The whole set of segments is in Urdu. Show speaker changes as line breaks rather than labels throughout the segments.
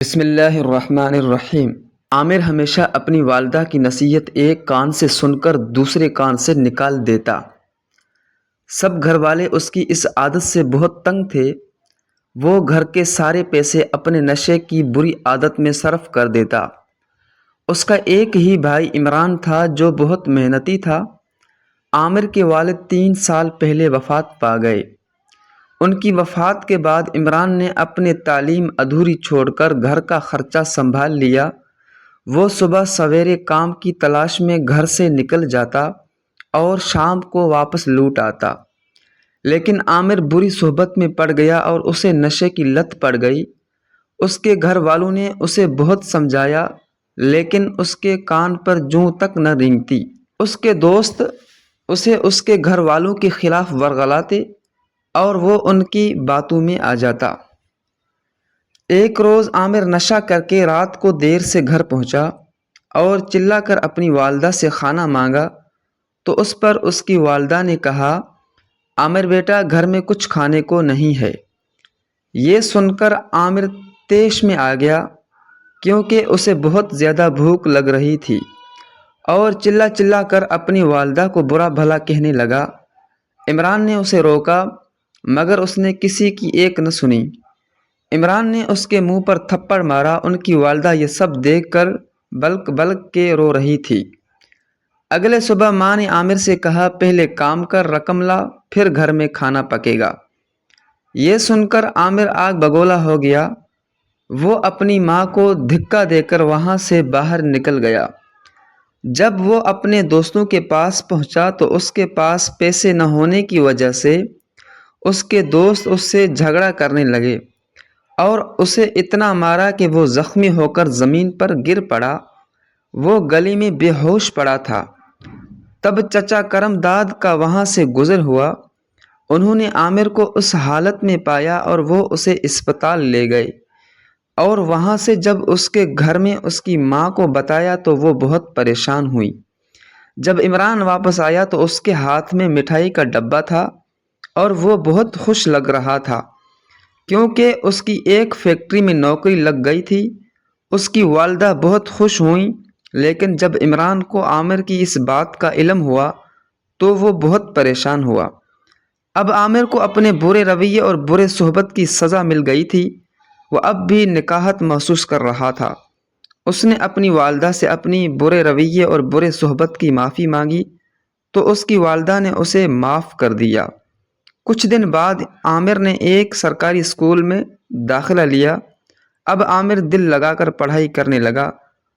بسم اللہ الرحمن الرحیم۔ عامر ہمیشہ اپنی والدہ کی نصیحت ایک کان سے سن کر دوسرے کان سے نکال دیتا۔ سب گھر والے اس کی اس عادت سے بہت تنگ تھے۔ وہ گھر کے سارے پیسے اپنے نشے کی بری عادت میں صرف کر دیتا۔ اس کا ایک ہی بھائی عمران تھا جو بہت محنتی تھا۔ عامر کے والد 3 سال پہلے وفات پا گئے۔ ان کی وفات کے بعد عمران نے اپنی تعلیم ادھوری چھوڑ کر گھر کا خرچہ سنبھال لیا۔ وہ صبح سویرے کام کی تلاش میں گھر سے نکل جاتا اور شام کو واپس لوٹ آتا، لیکن عامر بری صحبت میں پڑ گیا اور اسے نشے کی لت پڑ گئی۔ اس کے گھر والوں نے اسے بہت سمجھایا، لیکن اس کے کان پر جوں تک نہ رینگتی۔ اس کے دوست اسے اس کے گھر والوں کے خلاف ورغلاتے اور وہ ان کی باتوں میں آ جاتا۔ ایک روز عامر نشہ کر کے رات کو دیر سے گھر پہنچا اور چلا کر اپنی والدہ سے کھانا مانگا تو اس پر اس کی والدہ نے کہا، عامر بیٹا گھر میں کچھ کھانے کو نہیں ہے۔ یہ سن کر عامر طیش میں آ گیا، کیونکہ اسے بہت زیادہ بھوک لگ رہی تھی، اور چلا چلا کر اپنی والدہ کو برا بھلا کہنے لگا۔ عمران نے اسے روکا، مگر اس نے کسی کی ایک نہ سنی۔ عمران نے اس کے منہ پر تھپڑ مارا۔ ان کی والدہ یہ سب دیکھ کر بلک بلک کے رو رہی تھی۔ اگلے صبح ماں نے عامر سے کہا، پہلے کام کر رقم لا، پھر گھر میں کھانا پکے گا۔ یہ سن کر عامر آگ بگولا ہو گیا۔ وہ اپنی ماں کو دھکا دے کر وہاں سے باہر نکل گیا۔ جب وہ اپنے دوستوں کے پاس پہنچا تو اس کے پاس پیسے نہ ہونے کی وجہ سے اس کے دوست اس سے جھگڑا کرنے لگے اور اسے اتنا مارا کہ وہ زخمی ہو کر زمین پر گر پڑا۔ وہ گلی میں بے ہوش پڑا تھا۔ تب چچا کرم داد کا وہاں سے گزر ہوا۔ انہوں نے عامر کو اس حالت میں پایا اور وہ اسے اسپتال لے گئے، اور وہاں سے جب اس کے گھر میں اس کی ماں کو بتایا تو وہ بہت پریشان ہوئی۔ جب عمران واپس آیا تو اس کے ہاتھ میں مٹھائی کا ڈبہ تھا اور وہ بہت خوش لگ رہا تھا، کیونکہ اس کی ایک فیکٹری میں نوکری لگ گئی تھی۔ اس کی والدہ بہت خوش ہوئیں، لیکن جب عمران کو عامر کی اس بات کا علم ہوا تو وہ بہت پریشان ہوا۔ اب عامر کو اپنے برے رویے اور برے صحبت کی سزا مل گئی تھی۔ وہ اب بھی نکاہت محسوس کر رہا تھا۔ اس نے اپنی والدہ سے اپنی برے رویے اور برے صحبت کی معافی مانگی تو اس کی والدہ نے اسے معاف کر دیا۔ کچھ دن بعد عامر نے ایک سرکاری اسکول میں داخلہ لیا۔ اب عامر دل لگا کر پڑھائی کرنے لگا۔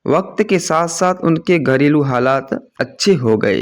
وقت کے ساتھ ساتھ ان کے گھریلو حالات اچھے ہو گئے۔